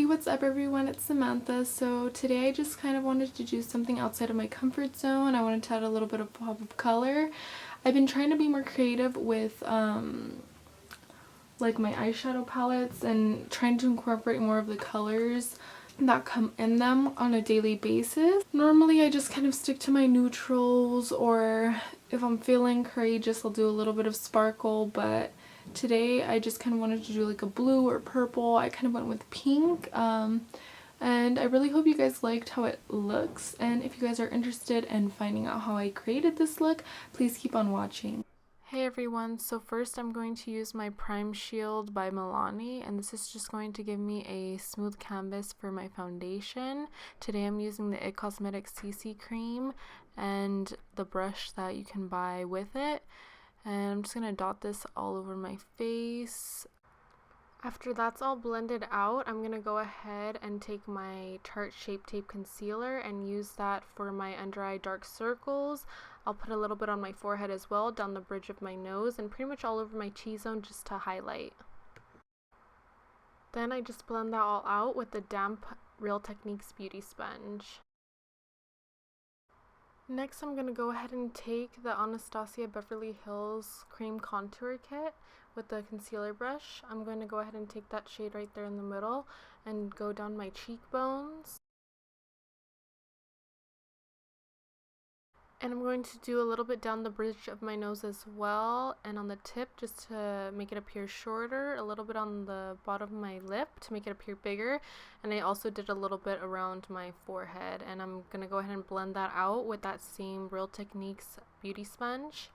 what's up everyone? It's Samantha. So today I just kind of wanted to do something outside of my comfort zone. I wanted to add a little bit of pop of color. I've been trying to be more creative with like my eyeshadow palettes and trying to incorporate more of the colors that come in them on a daily basis. Normally I just kind of stick to my neutrals, or if I'm feeling courageous I'll do a little bit of sparkle, but today I just kind of wanted to do like a blue or purple. I kind of went with pink, and I really hope you guys liked how it looks, and if you guys are interested in finding out how I created this look, please keep on watching. Hey everyone, so first I'm going to use my Prime Sheild by Milani, and this is just going to give me a smooth canvas for my foundation. Today I'm using the It Cosmetics CC cream and the brush that you can buy with it, and I'm just going to dot this all over my face. After that's all blended out, I'm going to go ahead and take my Tarte Shape Tape Concealer and use that for my under eye dark circles. I'll put a little bit on my forehead as well, down the bridge of my nose, and pretty much all over my T-zone just to highlight. Then I just blend that all out with the damp Real Techniques Beauty Sponge. Next I'm going to go ahead and take the Anastasia Beverly Hills Cream Contour Kit with the concealer brush. I'm going to go ahead and take that shade right there in the middle and go down my cheekbones. And I'm going to do a little bit down the bridge of my nose as well, and on the tip just to make it appear shorter, a little bit on the bottom of my lip to make it appear bigger, and I also did a little bit around my forehead, and I'm going to go ahead and blend that out with that same Real Techniques beauty sponge.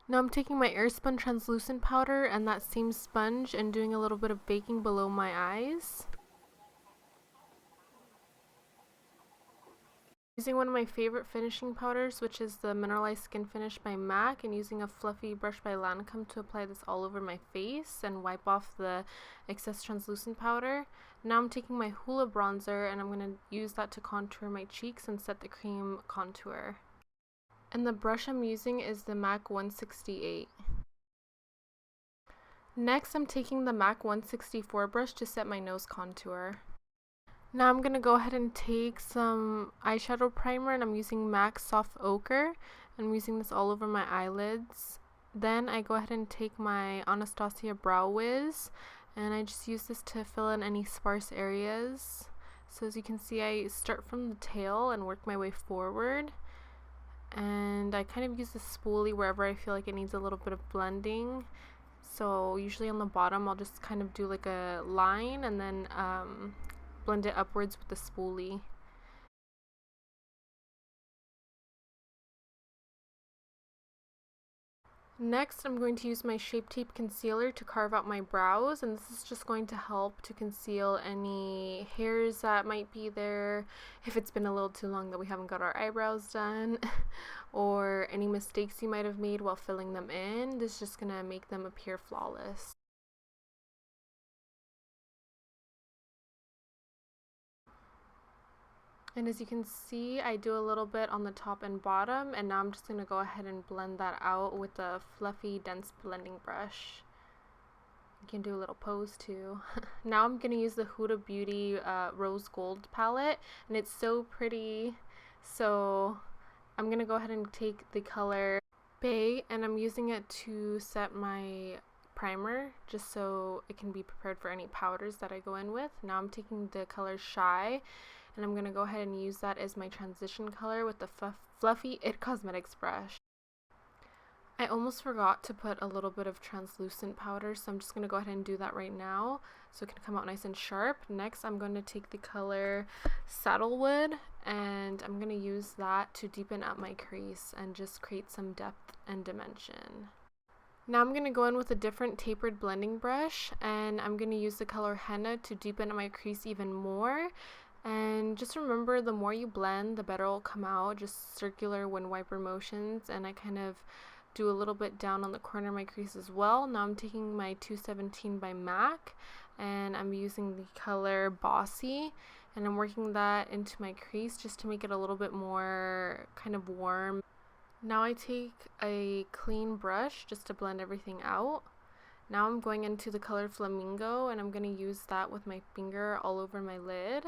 Now I'm taking my Airspun translucent powder and that same sponge and doing a little bit of baking below my eyes. Using one of my favorite finishing powders, which is the Mineralized Skinfinsih by MAC, and using a fluffy brush by Lancome to apply this all over my face and wipe off the excess translucent powder. Now I'm taking my Hoola bronzer and I'm going to use that to contour my cheeks and set the cream contour. And the brush I'm using is the MAC 168. Next I'm taking the MAC 164 brush to set my nose contour. Now I'm going to go ahead and take some eyeshadow primer, and I'm using MAC Soft Ochre, and I'm using this all over my eyelids. Then I go ahead and take my Anastasia Brow Wiz, and I just use this to fill in any sparse areas. So as you can see, I start from the tail and work my way forward, and I kind of use the spoolie wherever I feel like it needs a little bit of blending. So usually on the bottom I'll just kind of do like a line and then blend it upwards with the spoolie. Next I'm going to use my Shape Tape Concealer to carve out my brows, and this is just going to help to conceal any hairs that might be there if it's been a little too long that we haven't got our eyebrows done, or any mistakes you might have made while filling them in. This is just going to make them appear flawless. And as you can see, I do a little bit on the top and bottom, and now I'm just going to go ahead and blend that out with a fluffy, dense blending brush. You can do a little pose too. Now I'm going to use the Huda Beauty Rose Gold palette, and it's so pretty. So I'm going to go ahead and take the color Bay, and I'm using it to set my primer just so it can be prepared for any powders that I go in with. Now I'm taking the color Shy, and I'm going to go ahead and use that as my transition color with the fluffy It Cosmetics brush. I almost forgot to put a little bit of translucent powder, so I'm just going to go ahead and do that right now so it can come out nice and sharp. Next I'm going to take the color Saddlewood, and I'm going to use that to deepen up my crease and just create some depth and dimension. Now I'm going to go in with a different tapered blending brush, and I'm going to use the color Henna to deepen up my crease even more. And just remember, the more you blend, the better it will come out, just circular wind wiper motions, and I kind of do a little bit down on the corner of my crease as well. Now I'm taking my 217 by MAC, and I'm using the color Bossy, and I'm working that into my crease just to make it a little bit more kind of warm. Now I take a clean brush just to blend everything out, Now I'm going into the color Flamingo, and I'm going to use that with my finger all over my lid.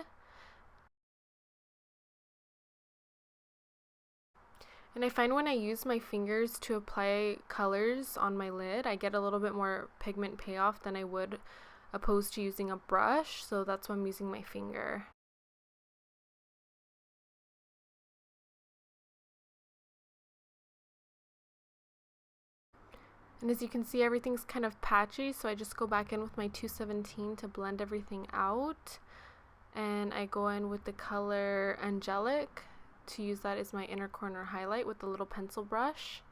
And I find when I use my fingers to apply colors on my lid, I get a little bit more pigment payoff than I would opposed to using a brush, so that's why I'm using my finger. And as you can see, everything's kind of patchy, so I just go back in with my 217 to blend everything out. And I go in with the color Angelic to use that as my inner corner highlight with the little pencil brush.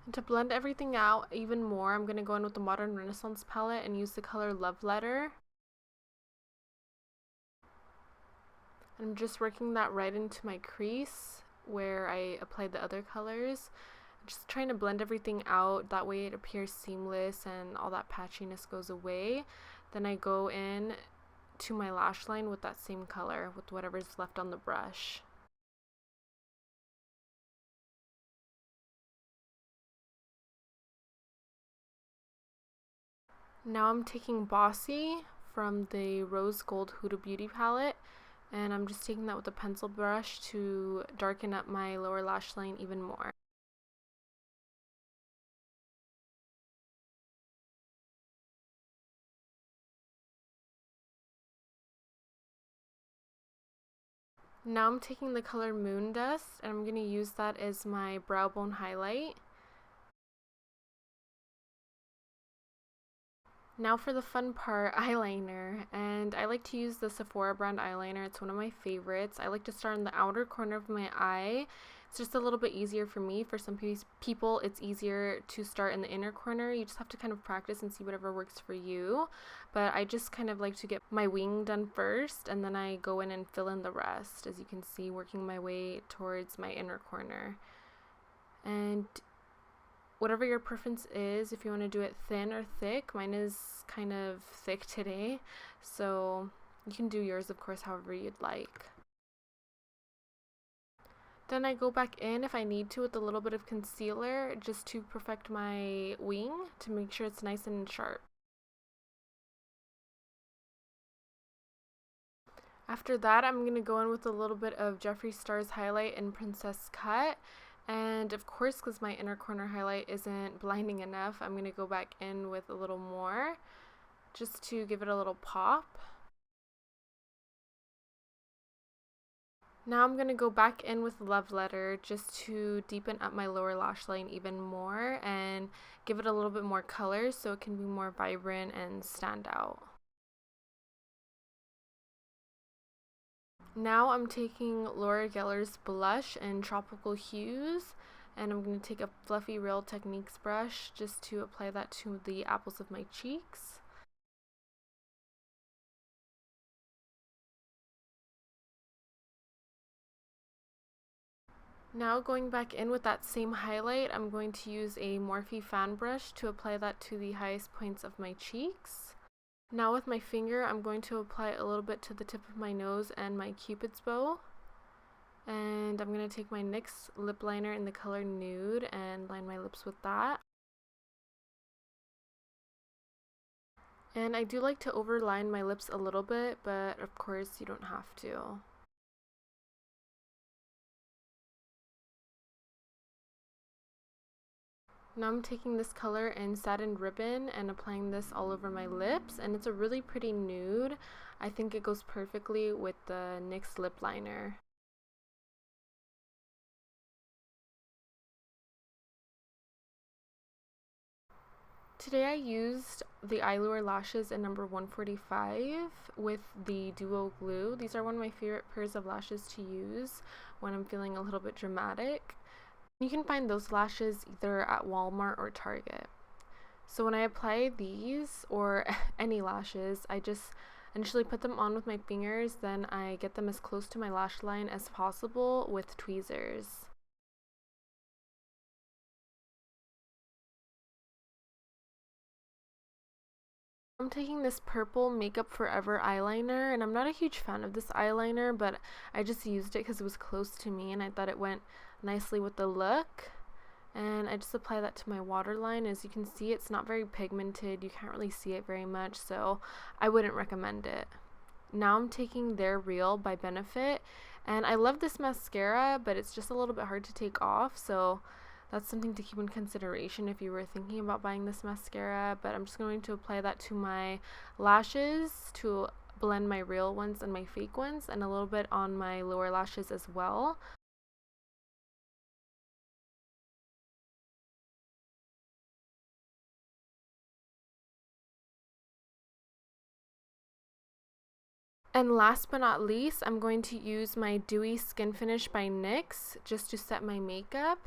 And to blend everything out even more, I'm going to go in with the Modern Renaissance palette and use the color Love Letter. I'm just working that right into my crease where I applied the other colors. I'm just trying to blend everything out, that way it appears seamless and all that patchiness goes away. Then I go in to my lash line with that same color, with whatever's left on the brush. Now I'm taking Bossy from the Rose Gold Huda Beauty palette, and I'm just taking that with a pencil brush to darken up my lower lash line even more. Now I'm taking the color Moon Dust, and I'm going to use that as my brow bone highlight. Now for the fun part, eyeliner, and I like to use the Sephora brand eyeliner. It's one of my favorites. I like to start in the outer corner of my eye. It's just a little bit easier for me. For some people, it's easier to start in the inner corner. You just have to kind of practice and see whatever works for you. But I just kind of like to get my wing done first, and then I go in and fill in the rest, as you can see, working my way towards my inner corner. And whatever your preference is, if you want to do it thin or thick, mine is kind of thick today, so you can do yours, of course, however you'd like. Then I go back in if I need to with a little bit of concealer just to perfect my wing to make sure it's nice and sharp. After that, I'm going to go in with a little bit of Jeffree Star's highlight in Princess Cut. And of course, because my inner corner highlight isn't blinding enough, I'm going to go back in with a little more just to give it a little pop. Now I'm going to go back in with Love Letter just to deepen up my lower lash line even more and give it a little bit more color so it can be more vibrant and stand out. Now I'm taking Laura Geller's blush in Tropical Hues, and I'm going to take a fluffy Real Techniques brush just to apply that to the apples of my cheeks. Now going back in with that same highlight, I'm going to use a Morphe fan brush to apply that to the highest points of my cheeks. Now with my finger, I'm going to apply a little bit to the tip of my nose and my Cupid's bow. And I'm going to take my NYX lip liner in the color Nude and line my lips with that. And I do like to overline my lips a little bit, but of course you don't have to. Now I'm taking this color in Satin Ribbon and applying this all over my lips, and it's a really pretty nude. I think it goes perfectly with the NYX lip liner. Today I used the Eyelure lashes in number 145 with the Duo Glue. These are one of my favorite pairs of lashes to use when I'm feeling a little bit dramatic. You can find those lashes either at Walmart or Target. So when I apply these or any lashes, I just initially put them on with my fingers, then I get them as close to my lash line as possible with tweezers. I'm taking this purple Makeup Forever eyeliner, and I'm not a huge fan of this eyeliner, but I just used it because it was close to me and I thought it went nicely with the look. and I just apply that to my waterline. As you can see, it's not very pigmented, you can't really see it very much, so I wouldn't recommend it. Now I'm taking They're Real by Benefit, and I love this mascara, but it's just a little bit hard to take off, so that's something to keep in consideration if you were thinking about buying this mascara. But I'm just going to apply that to my lashes to blend my real ones and my fake ones, and a little bit on my lower lashes as well. And last but not least, I'm going to use my Dewy Skinfinish by NYX just to set my makeup.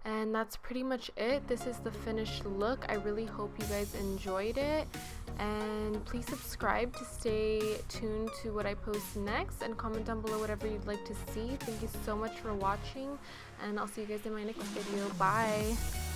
And that's pretty much it. This is the finished look. I really hope you guys enjoyed it. And please subscribe to stay tuned to what I post next, and comment down below whatever you'd like to see. Thank you so much for watching, and I'll see you guys in my next video. Bye!